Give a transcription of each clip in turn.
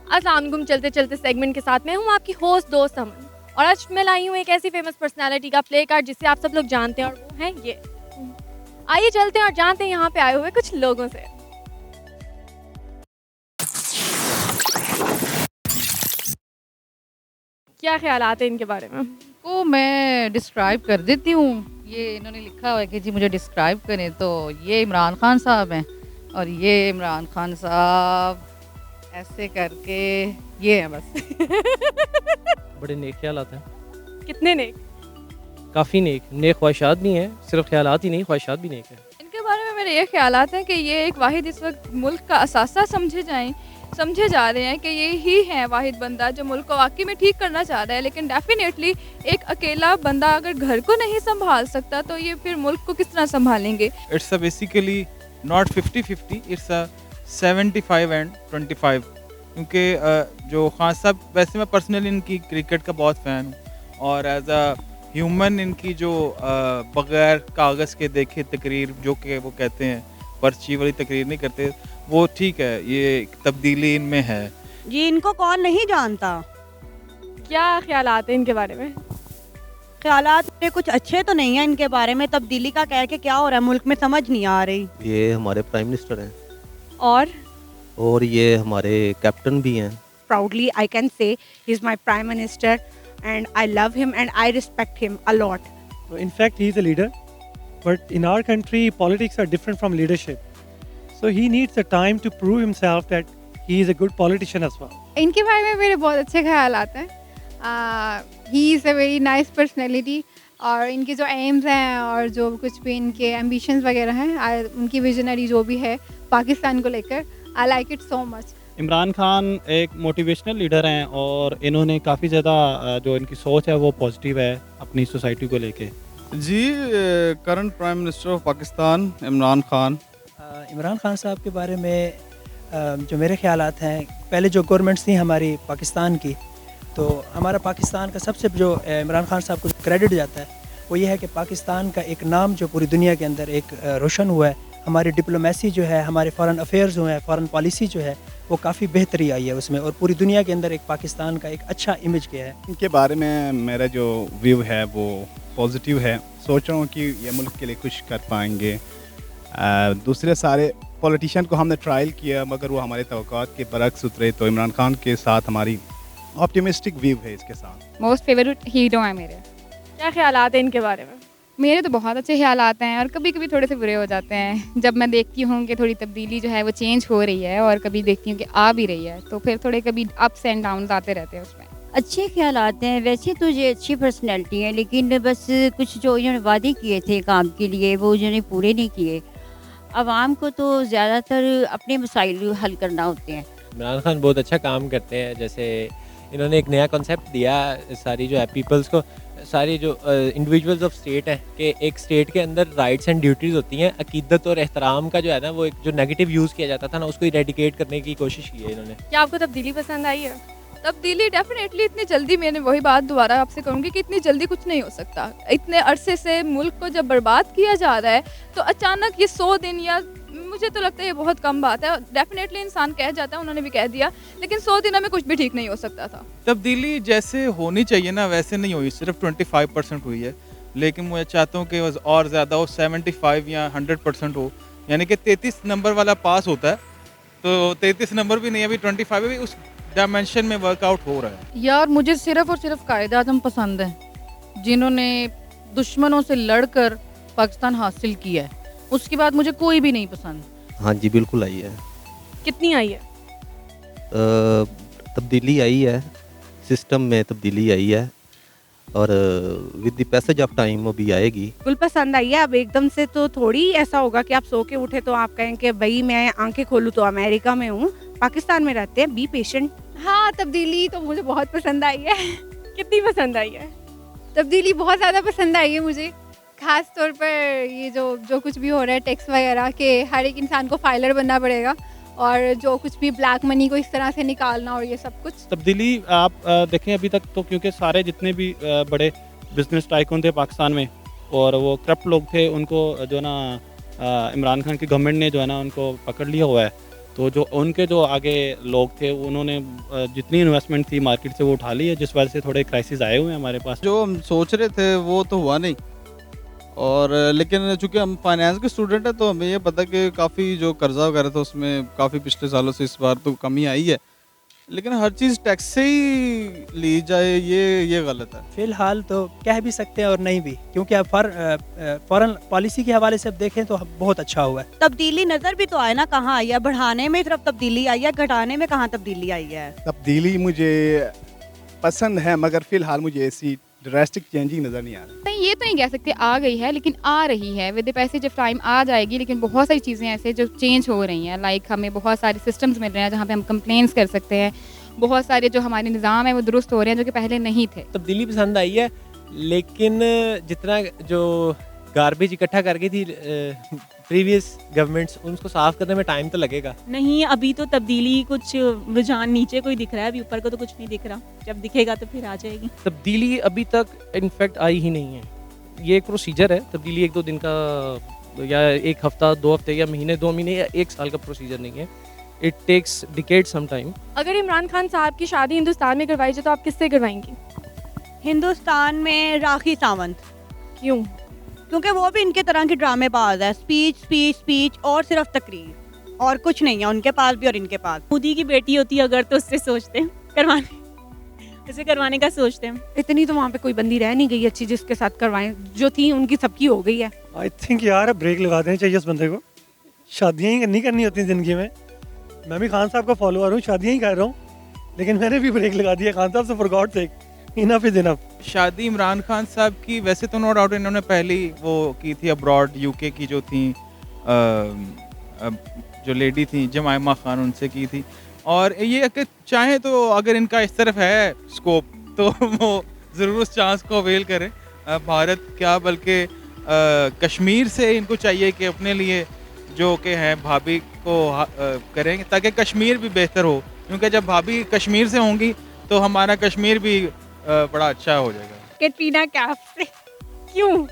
अस्सलाम वालेकुम। चलते चलते सेगमेंट के साथ मैं हूँ आपकी होस्ट दोस्त अमन, और आज मैं लाई हूँ एक ऐसी फेमस पर्सनालिटी का प्ले कार्ड जिसे आप सब लोग जानते हैं, और वो है ये। आइए चलते हैं और जानते हैं यहाँ पे आए हुए कुछ लोगों से। क्या ख्यालात हैं इनके बारे में? को मैं डिस्क्राइब कर देती हूँ। ये इन्होंने लिखा हुआ है कि जी मुझे डिस्क्राइब करें, तो ये इमरान खान साहब हैं और ये इमरान खान साहब ऐसे करके ये हैं बस। बड़े नेक ख्यालात हैं, कितने नेक? काफ़ी नेक ख्वाहिशात भी हैं, सिर्फ ख्यालात ही नहीं ख्वाहिशात भी नेक है। इनके बारे में मेरे ये ख्यालात हैं कि ये एक वाहिद इस वक्त मुल्क का असासा समझे जा रहे हैं कि ये ही है वाहिद बंदा जो मुल्क को वाकई में ठीक करना चाह रहा है। लेकिन डेफिनेटली एक अकेला बंदा अगर घर को नहीं संभाल सकता तो ये फिर मुल्क को किस तरह संभालेंगे। It's a basically not 50-50, it's a 75 and 25, क्योंकि जो खान साहब, वैसे मैं पर्सनली इनकी क्रिकेट का बहुत फ़ैन हूँ और एज अ ह्यूमन इनकी जो बग़ैर कागज़ के देखे तकरीर, जो कि वो कहते हैं पर्ची वाली तकरीर नहीं करते, वो ठीक है, ये तब्दीली इनमें है। जी, इनको कौन नहीं जानता। क्या ख्यालात हैं इनके बारे में? ख्यालात मेरे कुछ अच्छे तो नहीं है इनके बारे में। तब्दीली का कह के क्या हो रहा है मुल्क में समझ नहीं आ रही। ये हमारे प्राइम मिनिस्टर हैं और ये हमारे कैप्टन भी हैं। Proudly I can say he's my prime minister and I love him and I respect him a lot. In fact, he is a leader, but in our country, politics are different from leadership. So he needs the time to prove himself that he is a good politician as well. इनके बारे में मेरे बहुत अच्छे ख्यालात हैं। He is a very nice personality और इनके जो एम्स हैं और जो कुछ भी इनके एम्बिशंस वगैरह हैं, उनकी विजनरी जो भी है पाकिस्तान को लेकर, I like it so much. Imran Khan एक मोटिवेशनल लीडर हैं और इन्होंने काफ़ी ज़्यादा जो इनकी सोच है वो पॉजिटिव है अपनी सोसाइटी को लेके। जी, current prime minister of Pakistan Imran Khan. Imran Khan साहब के बारे में जो मेरे ख्यालात हैं, पहले जो गवर्नमेंट्स थी हमारी पाकिस्तान की, तो हमारा पाकिस्तान का सबसे जो इमरान खान साहब को क्रेडिट जाता है वो ये है कि पाकिस्तान का एक नाम जो पूरी दुनिया के अंदर एक रोशन हुआ है। हमारी डिप्लोमेसी जो है, हमारे फॉरेन अफेयर्स हुए हैं, फॉरेन पॉलिसी जो है वो काफ़ी बेहतरी आई है उसमें, और पूरी दुनिया के अंदर एक पाकिस्तान का एक अच्छा इमेज गया है। इनके बारे में मेरा जो व्यू है वो पॉजिटिव है। सोच रहा हूँ कि ये मुल्क के लिए कुछ कर पाएंगे। दूसरे सारे पॉलिटिशियन को हमने ट्रायल किया मगर वो हमारे तवक्कुआत के बरक्स उतरे, तो इमरान खान के साथ हमारी ऑप्टिमिस्टिक व्यू है इसके साथ। मोस्ट फेवरेट हीरो हैं मेरे। क्या ख्यालात हैं इनके बारे में? मेरे तो बहुत अच्छे ख्यालात हैं और कभी कभी थोड़े से बुरे हो जाते हैं जब मैं देखती हूँ कि थोड़ी तब्दीली जो है वो चेंज हो रही है, और कभी देखती हूँ कि आ भी रही है, तो फिर थोड़े कभी अप्स एंड डाउन आते रहते हैं उसमें। अच्छे ख्यालात हैं, वैसे तो ये अच्छी पर्सनैलिटी है, लेकिन बस कुछ जो इन्होंने वादे किए थे काम के लिए वो इन्होंने पूरे नहीं किए। आवाम को तो ज़्यादातर अपने मसाइल हल करना होते हैं। इमरान खान बहुत अच्छा काम करते हैं, जैसे इन्होंने एक नया कॉन्सेप्ट दिया सारी जो है पीपल्स को, सारी जो इंडिविजुअल्स ऑफ स्टेट हैं कि एक स्टेट के अंदर राइट्स एंड ड्यूटीज़ होती हैं। अकीदत और एहतराम का जो है ना वो एक जो नेगेटिव यूज़ किया जाता था ना, उसको इरेडिकेट करने की कोशिश की है इन्होंने। क्या आपको तब्दीली पसंद आई है? तब्दीली डेफिनेटली इतनी जल्दी, मैंने वही बात दोबारा आपसे कहूँगी कि इतनी जल्दी कुछ नहीं हो सकता। इतने अरसे से मुल्क को जब बर्बाद किया जा रहा है तो अचानक ये 100 दिन, या मुझे तो लगता है ये बहुत कम बात है। डेफिनेटली इंसान कह जाता है, उन्होंने भी कह दिया, लेकिन 100 दिनों में कुछ भी ठीक नहीं हो सकता था। तब्दीली जैसे होनी चाहिए ना वैसे नहीं हुई, सिर्फ 25% हुई है, लेकिन मैं चाहता हूँ कि और ज़्यादा हो, 75 या 100% हो, यानी कि 33 नंबर वाला पास होता है, तो 33 नंबर भी नहीं, अभी 25 भी उस डायमेंशन में वर्कआउट हो रहा है। यार मुझे सिर्फ और सिर्फ कायद आज़म पसंद है जिन्होंने दुश्मनों से लड़कर पाकिस्तान हासिल किया है, उसके बाद मुझे कोई भी नहीं पसंद। हाँ जी, बिल्कुल आई है। कितनी आई है? तब्दीली आई है, सिस्टम में तब्दीली आई है, और with the passage of time वो भी आएगी। बिल्कुल पसंद आई है। अब एकदम से तो थोड़ी ऐसा होगा कि आप सो के उठे तो आप कहें कि भाई मैं आंखें खोलूँ तो अमेरिका में हूँ, पाकिस्तान में रहते हैं। Be patient. हाँ, तब्दीली तो मुझे बहुत पसंद आई है। कितनी पसंद आई है? तब्दीली बहुत ज़्यादा पसंद आई है मुझे, ख़ास तौर पर ये जो कुछ भी हो रहा है टैक्स वगैरह के, हर एक इंसान को फाइलर बनना पड़ेगा, और जो कुछ भी ब्लैक मनी को इस तरह से निकालना और ये सब कुछ। तब्दीली आप देखें अभी तक तो, क्योंकि सारे जितने भी बड़े बिजनेस टाइकून थे पाकिस्तान में और वो करप्ट लोग थे, उनको जो ना इमरान खान की गवर्नमेंट ने जो है ना उनको पकड़ लिया हुआ है। तो जो उनके जो आगे लोग थे उन्होंने जितनी इन्वेस्टमेंट थी मार्केट से वो उठा ली है, जिस वजह से थोड़े क्राइसिस आए हुए हैं हमारे पास। जो हम सोच रहे थे वो तो हुआ नहीं, और लेकिन चूंकि हम फाइनेंस के स्टूडेंट हैं तो हमें ये पता कि काफ़ी जो कर्जा वगैरह था उसमें काफ़ी पिछले सालों से इस बार तो कमी आई है, लेकिन हर चीज़ टैक्स से ही ली जाए ये गलत है। फ़िलहाल तो कह भी सकते हैं और नहीं भी, क्योंकि अब फॉरेन पॉलिसी के हवाले से अब देखें तो बहुत अच्छा हुआ है। तब्दीली नजर भी तो आए ना, कहाँ आई है? बढ़ाने में सिर्फ तब्दीली आई है, घटाने में कहाँ तब्दीली आई है? तब्दीली मुझे पसंद है, मगर फिलहाल मुझे ऐसी ड्रास्टिक चेंजिंग नज़र नहीं आ रही। नहीं, ये तो नहीं कह सकते आ गई है, लेकिन आ रही है with the passage of time आ जाएगी। लेकिन बहुत सारी चीज़ें ऐसे जो चेंज हो रही हैं, लाइक हमें बहुत सारे सिस्टम्स मिल रहे हैं जहाँ पे हम कंप्लेंट्स कर सकते हैं, बहुत सारे जो हमारे निज़ाम है वो दुरुस्त हो रहे हैं जो कि पहले नहीं थे। तब्दीली पसंद आई है, लेकिन जितना जो गार्बेज इकट्ठा कर गई थी प्रीवियस गवर्नमेंट्स, उनको साफ़ करने में टाइम तो लगेगा। नहीं, अभी तो तब्दीली कुछ रुझान नीचे कोई दिख रहा है, अभी ऊपर को तो कुछ नहीं दिख रहा, जब दिखेगा तो फिर आ जाएगी। तब्दीली अभी तक इनफैक्ट आई ही नहीं है। ये एक प्रोसीजर है, तब्दीली 1-2 दिन का या 1 हफ्ता 2 हफ्ते या महीने 2 महीने या 1 साल का प्रोसीजर नहीं है। It takes decade some time. अगर इमरान खान साहब की शादी हिंदुस्तान में करवाई जाए तो आप किससे करवाएंगी? हिंदुस्तान में राखी सावंत। क्यों? क्योंकि वो भी इनके तरह की ड्रामेबाज है, स्पीच स्पीच स्पीच और सिर्फ तकरीर, और कुछ नहीं है उनके पास भी और इनके पास। मोदी की बेटी होती अगर तो उससे सोचते हैं उसे करवाने का सोचते हैं। इतनी तो वहाँ पे कोई बंदी रह नहीं गई अच्छी जिसके साथ करवाएं, जो थी उनकी सबकी हो गई है। आई थिंक यार ब्रेक लगा देनी चाहिए उस बंदे को। शादियाँ ही नहीं करनी होती ज़िंदगी में। मैं भी खान साहब का फॉलोअर हूँ, शादियाँ ही कर रहा हूँ, लेकिन मैंने भी ब्रेक लगा दिया खान साहब से, for God sake, enough is enough. शादी इमरान खान साहब की वैसे तो नो डाउट इन्होंने पहली वो की थी अब्रॉड, यूके की जो थी जो लेडी थी जमाइमा खान, उनसे की थी। और ये अगर चाहें तो अगर इनका इस तरफ है स्कोप तो वो ज़रूर उस चांस को अवेल करें। भारत क्या बल्कि कश्मीर से इनको चाहिए कि अपने लिए जो कि हैं भाभी को करेंगे ताकि कश्मीर भी बेहतर हो, क्योंकि जब भाभी कश्मीर से होंगी तो हमारा कश्मीर भी बड़ा अच्छा हो जाएगा। कैटरीना कैफ से। क्यों?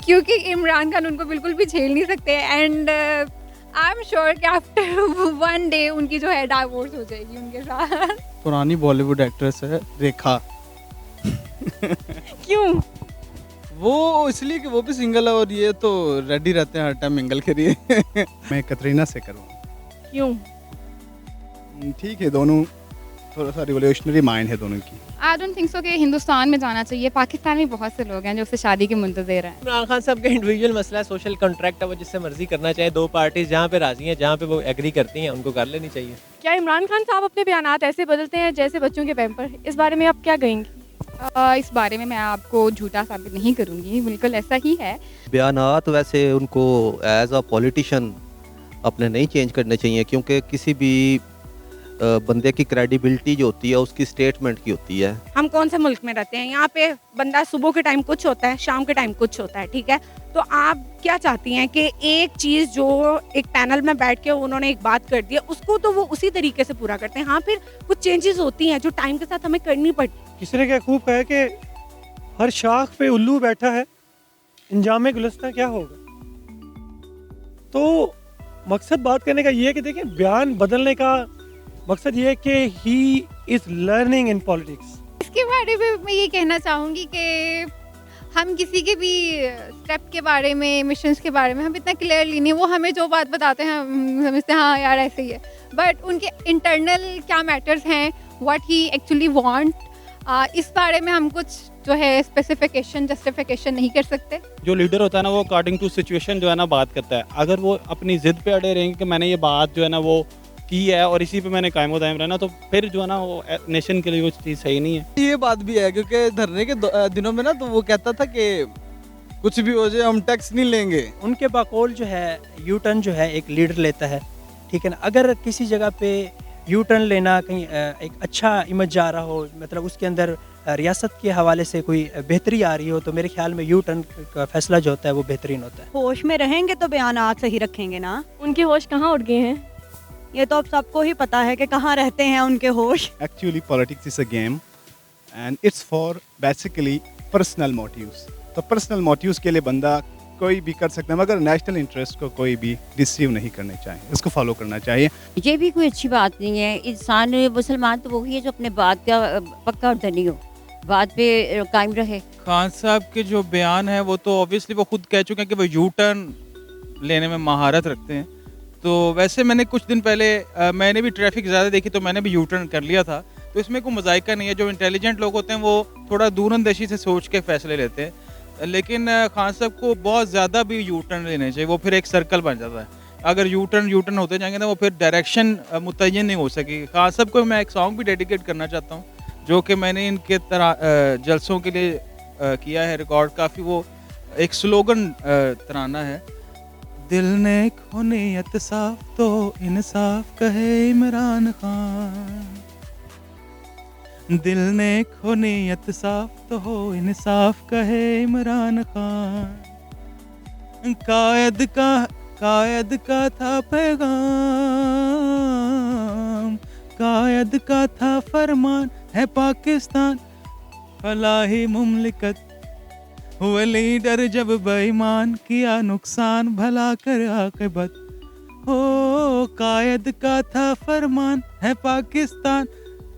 क्योंकि इमरान खान उनको बिल्कुल भी झेल नहीं सकते, एंड आई एम श्योर कि आफ्टर 1 डे उनकी जो है डाइवोर्स हो जाएगी उनके साथ। पुरानी बॉलीवुड एक्ट्रेस है रेखा। क्यों? वो इसलिए कि वो भी सिंगल है और ये तो रेडी रहते हैं हर टाइम मिंगल के लिए। मैं कतरीना से करूँ। क्यों? ठीक है, दोनों थोड़ा सा रिवोल्यूशनरी माइंड है दोनों की। आई डोंट थिंक सो कि हिंदुस्तान में जाना चाहिए। पाकिस्तान में बहुत से लोग हैं जो उससे शादी के मुंतज़िर हैं। इमरान खान साहब का इंडिविजुअल मसला है, सोशल कॉन्ट्रैक्ट है, वो जिससे मर्जी करना चाहे। 2 पार्टीज जहाँ पे राजी हैं, जहाँ पे वो एग्री करती हैं, उनको कर लेनी चाहिए। क्या इमरान खान साहब अपने बयानात ऐसे बदलते हैं जैसे बच्चों के पैम्पर? इस बारे में आप क्या कहेंगी? इस बारे में मैं आपको झूठा साबित नहीं करूँगी, बिल्कुल ऐसा ही है। बयानात वैसे उनको एज अ पॉलिटिशियन अपने नहीं चेंज करने चाहिए, क्योंकि किसी भी बंदे की क्रेडिबिलिटी जो होती है उसकी स्टेटमेंट की होती है। हम कौन से मुल्क में रहते हैं? यहाँ पे बंदा सुबह के टाइम कुछ होता है, शाम के टाइम कुछ होता है, ठीक है? तो आप क्या चाहती हैं कि एक चीज़ जो एक पैनल में बैठ के उन्होंने एक बात कर दी है उसको तो वो उसी तरीके से पूरा करते हैं। हाँ, फिर कुछ चेंजेस होती हैं जो टाइम के साथ हमें करनी पड़ती। किसी ने क्या खूब कहा कि हर शाख पे उल्लू बैठा है, इंजाम गुलस्ता क्या होगा? तो मकसद बात करने का ये है कि देखिए, बयान बदलने का मकसद ये है कि he is learning in politics. इसके बारे में मैं ये कहना चाहूँगी कि हम किसी के भी स्टेप के बारे में, मिशंस के बारे में हम इतना क्लियरली नहीं, वो हमें जो बात बताते हैं हम समझते हैं हाँ यार ऐसे ही है, बट उनके इंटरनल क्या मैटर्स हैं, व्हाट ही एक्चुअली वांट, इस बारे में हम कुछ जो है स्पेसिफिकेशन जस्टिफिकेशन नहीं कर सकते। जो लीडर होता है ना वो अकॉर्डिंग टू सिचुएशन जो है ना बात करता है। अगर वो अपनी ज़िद पे अड़े रहेंगे कि मैंने ये बात जो है ना वो की है और इसी पे मैंने कायम दायम रहना, तो फिर जो है ना वो नेशन के लिए वो चीज़ सही नहीं है। ये बात भी है क्योंकि धरने के दिनों में ना तो वो कहता था कि कुछ भी हो जाए हम टैक्स नहीं लेंगे। उनके बाकौल जो है यू टर्न जो है एक लीडर लेता है, ठीक है ना? अगर किसी जगह पे यू टर्न लेना कहीं एक अच्छा इमेज जा रहा हो, मतलब उसके अंदर रियासत के हवाले से कोई बेहतरी आ रही हो, तो मेरे ख्याल में यू टर्न का फैसला जो होता है वो बेहतरीन होता है। होश में रहेंगे तो बयानात सही रखेंगे ना। उनके होश कहाँ उड़ गए हैं? ये तो अब सबको ही पता है कि कहाँ रहते हैं उनके होश। Actually politics is a game and it's for basically personal motives. तो पर्सनल मोटिव्स के लिए बंदा कोई भी कर सकता है, मगर नेशनल इंटरेस्ट को कोई भी रिसीव नहीं करने चाहिए, इसको फॉलो करना चाहिए। ये भी कोई अच्छी बात नहीं है। इंसान मुसलमान तो वही है जो अपने बात का पक्का और धनी हो, बात पे कायम रहे। खान साहब के जो बयान है वो तो ऑब्वियसली वो खुद कह चुके हैं कि वो यू टर्न लेने में महारत रखते हैं। तो वैसे मैंने कुछ दिन पहले मैंने भी ट्रैफिक ज़्यादा देखी तो मैंने भी यू टर्न कर लिया था, तो इसमें कोई मज़ाइका नहीं है। जो इंटेलिजेंट लोग होते हैं वो थोड़ा दूरअंदेशी से सोच के फैसले लेते हैं, लेकिन खान साहब को बहुत ज़्यादा भी यू टर्न लेने चाहिए, वो फिर एक सर्कल बन जाता है। अगर यू टर्न होते जाएंगे ना वो फिर डायरेक्शन मुतय्यन नहीं हो सकेगी। खान साहब को मैं एक सॉन्ग भी डेडिकेट करना चाहता हूँ जो कि मैंने इनके जलसों के लिए किया है रिकॉर्ड। काफ़ी वो एक स्लोगन तराना है, दिल ने खो नियत साफ तो इंसाफ कहे इमरान खान, दिल ने खो नियत साफ तो हो इंसाफ कहे इमरान खान, कायद का था पैगाम, कायद का था फरमान, है पाकिस्तान फलाही मुमलिकत, हुए लीडर जब बेईमान, किया नुकसान भला कर आक़िबत, हो कायद का था फरमान, है पाकिस्तान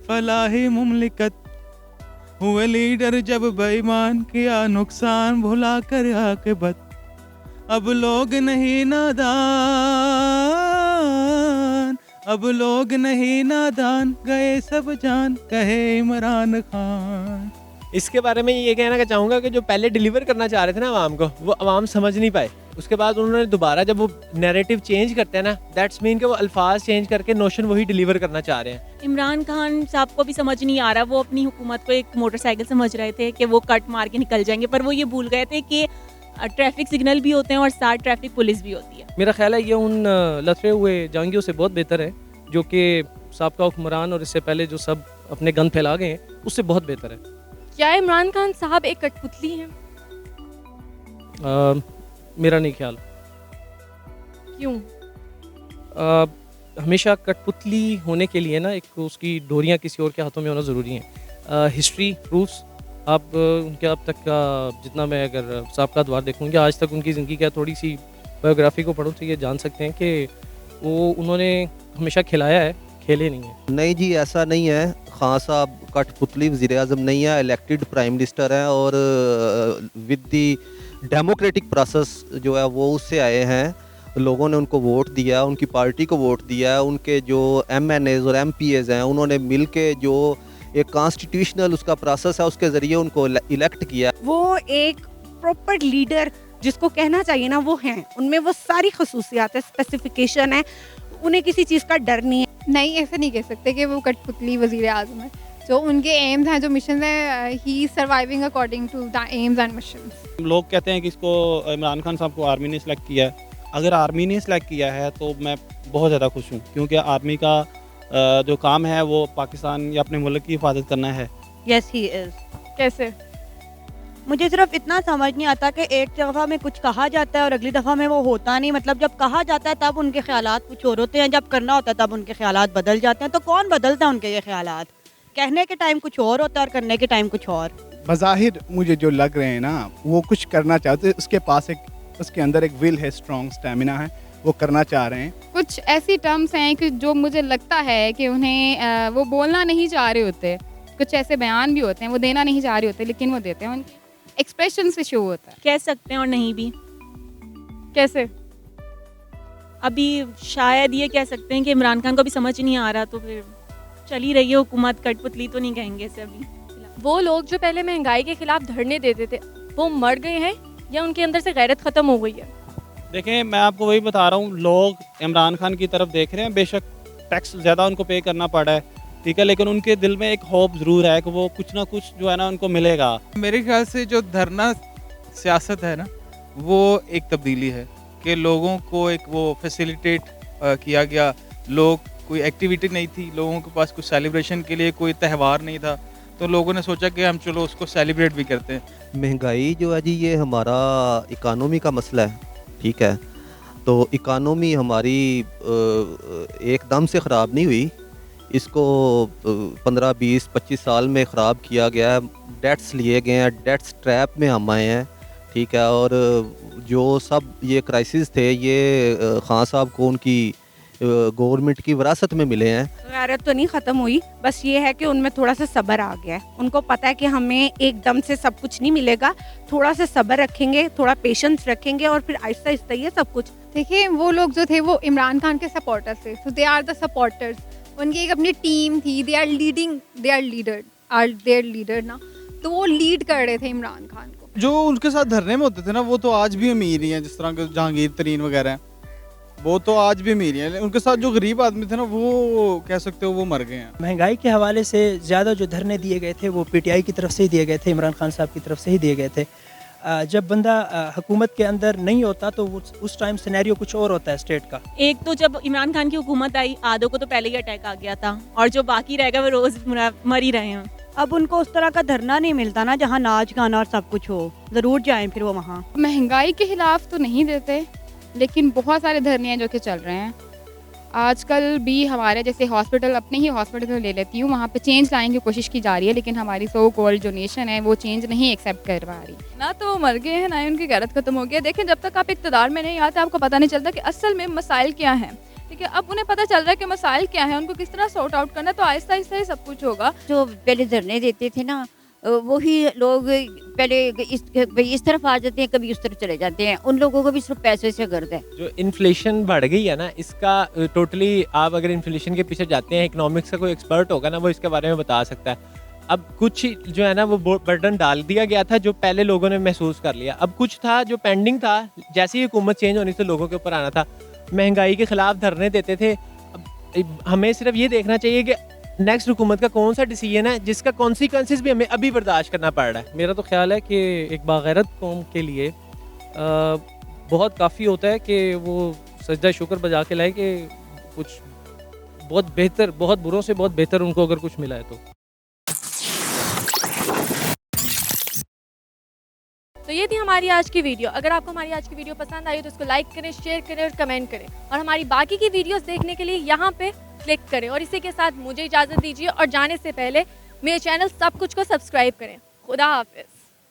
फलाही मुमलिकत, हुए लीडर जब बेईमान, किया नुकसान भुला कर आक़िबत, अब लोग नहीं नादान, अब लोग नहीं नादान, गए सब जान कहे इमरान खान। इसके बारे में ये कहना चाहूँगा कि जो पहले डिलीवर करना चाह रहे थे ना आवाम को, वो आवाम समझ नहीं पाए। उसके बाद उन्होंने दोबारा जब वो नैरेटिव चेंज करते हैं ना, दैट्स मीन कि वो अल्फाज चेंज करके नोशन वही डिलीवर करना चाह रहे हैं। इमरान खान साहब को भी समझ नहीं आ रहा, वो अपनी हुकूमत को एक मोटरसाइकिल समझ रहे थे कि वो कट मार के निकल जाएंगे, पर वो ये भूल गए थे कि ट्रैफिक सिग्नल भी होते हैं और साथ ट्रैफिक पुलिस भी होती है। मेरा ख्याल है ये उन लथड़े हुए जंगियों से बहुत बेहतर है जो कि साबका हुक्मरान और इससे पहले जो सब अपने गन फैला गए हैं, उससे बहुत बेहतर है। क्या इमरान खान साहब एक कठपुतली हैं? मेरा नहीं ख्याल। क्यों? हमेशा कठपुतली होने के लिए ना एक उसकी डोरियां किसी और के हाथों में होना ज़रूरी है। हिस्ट्री प्रूफ्स, आप उनके अब तक का जितना मैं अगर साबका द्वार देखूँगी आज तक उनकी ज़िंदगी का थोड़ी सी बायोग्राफी को पढ़ूँ तो ये जान सकते हैं कि वो उन्होंने हमेशा खिलाया है, खेले नहीं है। नहीं जी, ऐसा नहीं है। खान साहब कठपुतली वज़ीर आज़म नहीं है, इलेक्टेड प्राइम मिनिस्टर हैं और विद दी डेमोक्रेटिक प्रोसेस जो है वो उससे आए हैं। लोगों ने उनको वोट दिया, उनकी पार्टी को वोट दिया, उनके जो MNAs और MPAs हैं उन्होंने मिल के जो एक कॉन्स्टिट्यूशनल उसका प्रोसेस है उसके ज़रिए उनको इलेक्ट किया। वो एक प्रॉपर लीडर जिसको कहना चाहिए ना वो हैं, उनमें वो सारी खसूसियात है, स्पेसिफिकेशन है, उन्हें किसी चीज़ का डर नहीं है। नहीं, ऐसे नहीं कह सकते कि वो कठपुतली वज़ीर आज़म है। जो उनके एम्स हैं, जो मिशन है, ही surviving according to the aims and mission. लोग कहते हैं कि इसको इमरान खान साहब को आर्मी ने सेलेक्ट किया है। अगर आर्मी ने सेलेक्ट किया है तो मैं बहुत ज़्यादा खुश हूँ, क्योंकि आर्मी का जो काम है वो पाकिस्तान या अपने मुल्क की हिफाजत करना है। Yes he is. कैसे? मुझे सिर्फ इतना समझ नहीं आता कि एक दफ़ा में कुछ कहा जाता है और अगली दफ़ा में वो होता नहीं। मतलब जब कहा जाता है तब उनके ख्यालात कुछ और होते हैं, जब करना होता है तब उनके ख्यालात बदल जाते हैं। तो कौन बदलता है उनके ये ख्यालात? कहने के टाइम कुछ और होता है और करने के टाइम कुछ और। बज़ाहिर मुझे जो लग रहे हैं ना वो कुछ करना चाहते हैं, उसके पास एक उसके अंदर एक विल है, स्ट्रॉन्ग स्टेमिना है, वो करना चाह रहे हैं। कुछ ऐसी टर्म्स हैं कि जो मुझे लगता है कि उन्हें वो बोलना नहीं चाह रहे होते, कुछ ऐसे बयान भी होते हैं वो देना नहीं चाह रहे होते लेकिन वो देते हैं, उनके एक्सप्रेशन से शो होता है। कह सकते हैं और नहीं भी। कैसे? अभी शायद ये कह सकते हैं कि इमरान खान को भी समझ नहीं आ रहा, तो फिर चली रही है हुकूमत, कठपुतली तो नहीं कहेंगे इसे अभी। वो लोग जो पहले महंगाई के खिलाफ धरने देते थे वो मर गए हैं या उनके अंदर से गैरत ख़त्म हो गई है? देखें, मैं आपको वही बता रहा हूँ, लोग इमरान खान की तरफ देख रहे हैं। बेशक टैक्स ज़्यादा उनको पे करना पड़ा है, ठीक है, लेकिन उनके दिल में एक होप ज़रूर है कि वो कुछ ना कुछ जो है ना उनको मिलेगा। मेरे ख्याल से जो धरना सियासत है ना वो एक तब्दीली है कि लोगों को एक वो फैसिलिटेट किया गया। लोग कोई एक्टिविटी नहीं थी, लोगों के पास कुछ सेलिब्रेशन के लिए कोई त्यौहार नहीं था, तो लोगों ने सोचा कि हम चलो उसको सेलिब्रेट भी करते हैं। महंगाई जो है जी ये हमारा इकानमी का मसला है, ठीक है। तो इकानमी हमारी एकदम से ख़राब नहीं हुई, इसको 15, 20, 25 साल में ख़राब किया गया है। डेट्स लिए गए हैं, डेट्स ट्रैप में हम आए हैं, ठीक है, और जो सब ये क्राइसिस थे ये खान साहब को उनकी गवर्नमेंट की विरासत में मिले हैं। गैरत तो नहीं ख़त्म हुई, बस ये है कि उनमें थोड़ा सा सब्र आ गया है। उनको पता है कि हमें एकदम से सब कुछ नहीं मिलेगा, थोड़ा सा सब्र रखेंगे, थोड़ा पेशेंस रखेंगे और फिर आहिस्ता आहिस्ता ये सब कुछ। देखिए वो लोग जो थे वो इमरान खान के सपोर्टर्स थे, सो दे आर द सपोर्टर्स। उनकी एक अपनी टीम थी, दे आर लीडर ना, तो वो लीड कर रहे थे इमरान खान को। जो उनके साथ धरने में होते थे ना, वो तो आज भी अमीर ही हैं, जिस तरह के जहांगीर तरीन वगैरह हैं, वो तो आज भी अमीर ही हैं। उनके साथ जो गरीब आदमी थे ना, वो कह सकते हो वो मर गए हैं। महंगाई के हवाले से ज़्यादा जो धरने दिए गए थे वो पीटीआई की तरफ से ही दिए गए थे, इमरान खान साहब की तरफ से ही दिए गए थे। जब बंदा हुकूमत के अंदर नहीं होता तो उस टाइम सिनेरियो कुछ और होता है स्टेट का। एक तो जब इमरान खान की हुकूमत आई, आधों को तो पहले ही अटैक आ गया था, और जो बाकी रह गए वो रोज़ मर ही रहे हैं। अब उनको उस तरह का धरना नहीं मिलता ना जहाँ नाच गाना और सब कुछ हो, ज़रूर जाएं फिर वो वहाँ। महंगाई के खिलाफ तो नहीं देते, लेकिन बहुत सारे धरने हैं जो कि चल रहे हैं आजकल भी। हमारे जैसे हॉस्पिटल, अपने ही हॉस्पिटल ले लेती हूँ, वहाँ पे चेंज लाने की कोशिश की जा रही है, लेकिन हमारी सो कॉल्ड जो नेशन है वो चेंज नहीं एक्सेप्ट कर पा रही। ना तो मर गए हैं, ना ही उनकी गैरत खत्म हो गई है। देखें, जब तक आप इक़्तिदार में नहीं आते आपको पता नहीं चलता कि असल में मसाइल क्या हैं। ठीक है, अब उन्हें पता चल रहा है कि मसाइल क्या है, उनको किस तरह सॉर्ट आउट करना है, तो आहिस्ता आहिस्ता ही सब कुछ होगा। जो पहले धरने देते थे ना, वही लोग पहले इस तरफ आ जाते हैं, कभी उस तरफ चले जाते हैं। उन लोगों को भी सिर्फ पैसे से गर्द है। जो इन्फ्लेशन बढ़ गई है ना, इसका टोटली आप अगर इन्फ्लेशन के पीछे जाते हैं, इकोनॉमिक्स का कोई एक्सपर्ट होगा ना, वो इसके बारे में बता सकता है। अब कुछ जो है ना वो बर्डन डाल दिया गया था जो पहले लोगों ने महसूस कर लिया, अब कुछ था जो पेंडिंग था, जैसे ही हुकूमत चेंज होनी से लोगों के ऊपर आना था। महंगाई के खिलाफ धरने देते थे। अब हमें सिर्फ ये देखना चाहिए कि नेक्स्ट हुकूमत का कौन सा डिसीजन है जिसका कॉन्सिक्वेंसेस भी हमें अभी बर्दाश्त करना पड़ रहा है। मेरा तो ख्याल है कि एक बागैरत कौम के लिए बहुत काफ़ी होता है कि वो सजदा शुक्र बजा के लाए कि कुछ बहुत बेहतर, बहुत बुरों से बहुत बेहतर उनको अगर कुछ मिला है तो ये थी हमारी आज की वीडियो। अगर आपको हमारी आज की वीडियो पसंद आई तो इसको लाइक करें, शेयर करें और कमेंट करें, और हमारी बाकी की वीडियोस देखने के लिए यहाँ पे क्लिक करें। और इसी के साथ मुझे इजाज़त दीजिए और जाने से पहले मेरे चैनल सब कुछ को सब्सक्राइब करें। खुदा हाफिज़।